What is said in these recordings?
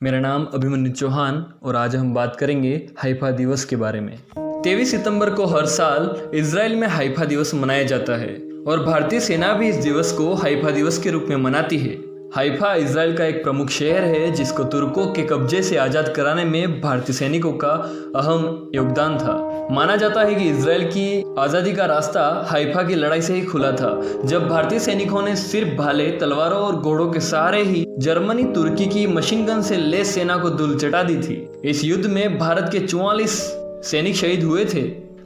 मेरा नाम अभिमन्यु चौहान और आज हम बात करेंगे हाइफा दिवस के बारे में। 23 सितंबर को हर साल इजराइल में हाइफा दिवस मनाया जाता है और भारतीय सेना भी इस दिवस को हाइफा दिवस के रूप में मनाती है। हाइफा इजराइल का एक प्रमुख शहर है जिसको तुर्कों के कब्जे से आज़ाद कराने में भारतीय सैनिकों का अहम योगदान था। माना जाता है कि इजराइल की आज़ादी का रास्ता हाइफा की लड़ाई से ही खुला था, जब भारतीय सैनिकों ने सिर्फ भाले, तलवारों और घोड़ों के सहारे ही जर्मनी तुर्की की मशीन गन से लैस सेना को धूल चटा दी थी। इस युद्ध में भारत के 44 सैनिक शहीद हुए थे।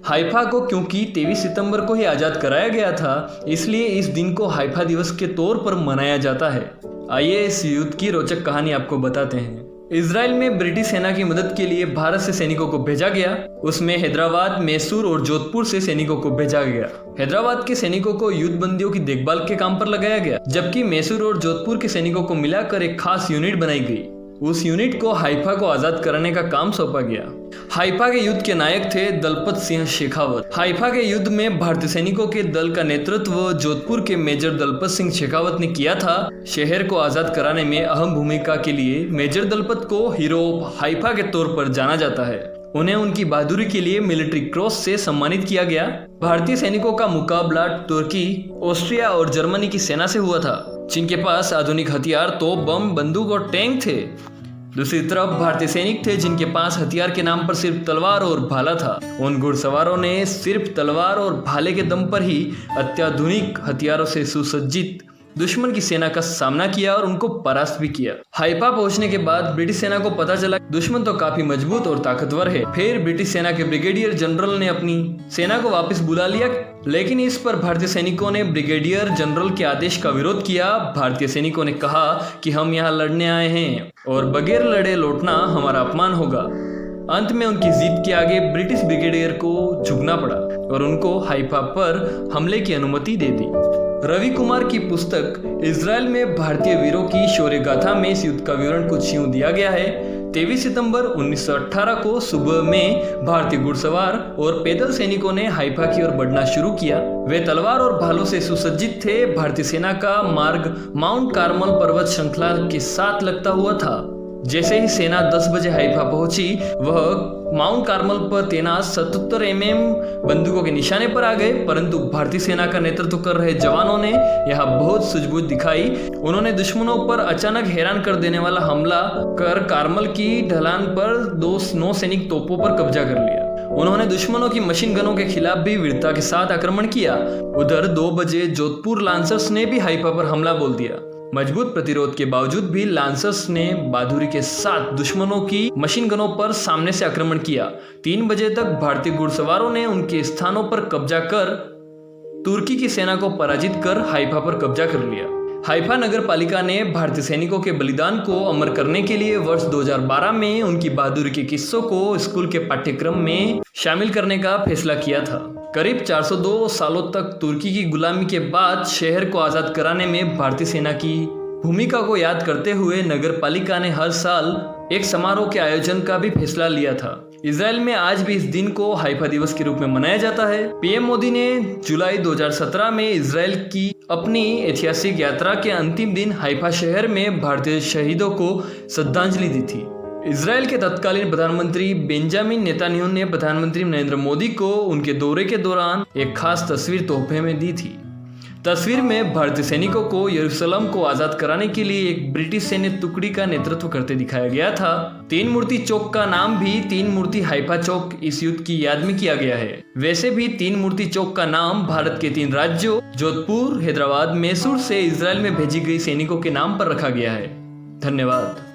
हाइफा को क्योंकि 23 सितंबर को ही आज़ाद कराया गया था, इसलिए इस दिन को हाइफा दिवस के तौर पर मनाया जाता है। आइए इस युद्ध की रोचक कहानी आपको बताते हैं। इजराइल में ब्रिटिश सेना की मदद के लिए भारत से सैनिकों को भेजा गया। उसमें हैदराबाद, मैसूर और जोधपुर से सैनिकों को भेजा गया। हैदराबाद के सैनिकों को युद्ध बंदियों की देखभाल के काम पर लगाया गया, जबकि मैसूर और जोधपुर के सैनिकों को मिलाकर एक खास यूनिट बनाई गई। उस यूनिट को हाइफा को आजाद कराने का काम सौंपा गया। हाइफा के युद्ध के नायक थे दलपत सिंह शेखावत। हाइफा के युद्ध में भारतीय सैनिकों के दल का नेतृत्व जोधपुर के मेजर दलपत सिंह शेखावत ने किया था। शहर को आजाद कराने में अहम भूमिका के लिए मेजर दलपत को हीरो ऑफ हाइफा के तौर पर जाना जाता है। उन्हें उनकी बहादुरी के लिए मिलिट्री क्रॉस से सम्मानित किया गया। भारतीय सैनिकों का मुकाबला तुर्की, ऑस्ट्रिया और जर्मनी की सेना से हुआ था, जिनके पास आधुनिक हथियार, तोप, बम, बंदूक और टैंक थे। दूसरी तरफ भारतीय सैनिक थे जिनके पास हथियार के नाम पर सिर्फ तलवार और भाला था। उन घुड़सवारों ने सिर्फ तलवार और भाले के दम पर ही अत्याधुनिक हथियारों से सुसज्जित दुश्मन की सेना का सामना किया और उनको परास्त भी किया। हाइफा पहुंचने के बाद ब्रिटिश सेना को पता चला दुश्मन तो काफी मजबूत और ताकतवर है। फिर ब्रिटिश सेना के ब्रिगेडियर जनरल ने अपनी सेना को वापस बुला लिया, लेकिन इस पर भारतीय सैनिकों ने ब्रिगेडियर जनरल के आदेश का विरोध किया। भारतीय सैनिकों ने कहा कि हम यहाँ लड़ने आए हैं और बगैर लड़े लौटना हमारा अपमान होगा। अंत में उनकी जीत के आगे ब्रिटिश ब्रिगेडियर को झुकना पड़ा और उनको हाइफा पर हमले की अनुमति दे दी। रवि कुमार की पुस्तक इजराइल में भारतीय वीरों की शौर्य गाथा में इस युद्ध का विवरण कुछ यूं दिया गया है। 23 सितंबर 1918 को सुबह में भारतीय घुड़सवार और पैदल सैनिकों ने हाइफा की ओर बढ़ना शुरू किया। वे तलवार और भालों से सुसज्जित थे। भारतीय सेना का मार्ग माउंट कार्मल पर्वत श्रृंखला के साथ लगता हुआ था। जैसे ही सेना 10 बजे हाइफा पहुंची, वह माउंट कार्मल पर तैनात 77 mm बंदूकों के निशाने पर आ गए, परंतु भारतीय सेना का नेतृत्व कर रहे जवानों ने यहाँ बहुत सूझबूझ दिखाई। उन्होंने दुश्मनों पर अचानक हैरान कर देने वाला हमला कर कार्मल की ढलान पर 9 सैनिक तोपों पर कब्जा कर लिया। उन्होंने दुश्मनों की मशीन गनों के खिलाफ भी वीरता के साथ आक्रमण किया। उधर 2 बजे जोधपुर लांसर्स ने भी हाइफा पर हमला बोल दिया। मजबूत प्रतिरोध के बावजूद भी लांसर्स ने बहादुरी के साथ दुश्मनों की मशीन गनों पर सामने से आक्रमण किया। 3 बजे तक भारतीय घुड़सवारों ने उनके स्थानों पर कब्जा कर तुर्की की सेना को पराजित कर हाइफा पर कब्जा कर लिया। हाइफा नगर पालिका ने भारतीय सैनिकों के बलिदान को अमर करने के लिए वर्ष 2012 में उनकी बहादुरी के किस्सों को स्कूल के पाठ्यक्रम में शामिल करने का फैसला किया था। करीब 402 सालों तक तुर्की की गुलामी के बाद शहर को आज़ाद कराने में भारतीय सेना की भूमिका को याद करते हुए नगर पालिका ने हर साल एक समारोह के आयोजन का भी फैसला लिया था। इजराइल में आज भी इस दिन को हाइफा दिवस के रूप में मनाया जाता है। पीएम मोदी ने जुलाई 2017 में इजराइल की अपनी ऐतिहासिक यात्रा के अंतिम दिन हाइफा शहर में भारतीय शहीदों को श्रद्धांजलि दी थी। इजराइल के तत्कालीन प्रधानमंत्री बेंजामिन नेतान्याहू ने प्रधानमंत्री नरेंद्र मोदी को उनके दौरे के दौरान एक खास तस्वीर तोहफे में दी थी। तस्वीर में भारतीय सैनिकों को यरूशलेम को आजाद कराने के लिए एक ब्रिटिश सैन्य टुकड़ी का नेतृत्व करते दिखाया गया था। 3 मूर्ति चौक का नाम भी 3 मूर्ति हाइफा चौक इस युद्ध की याद में किया गया है। वैसे भी 3 मूर्ति चौक का नाम भारत के 3 राज्यों जोधपुर, हैदराबाद, मैसूर से इजराइल में भेजी गई सैनिकों के नाम पर रखा गया है। धन्यवाद।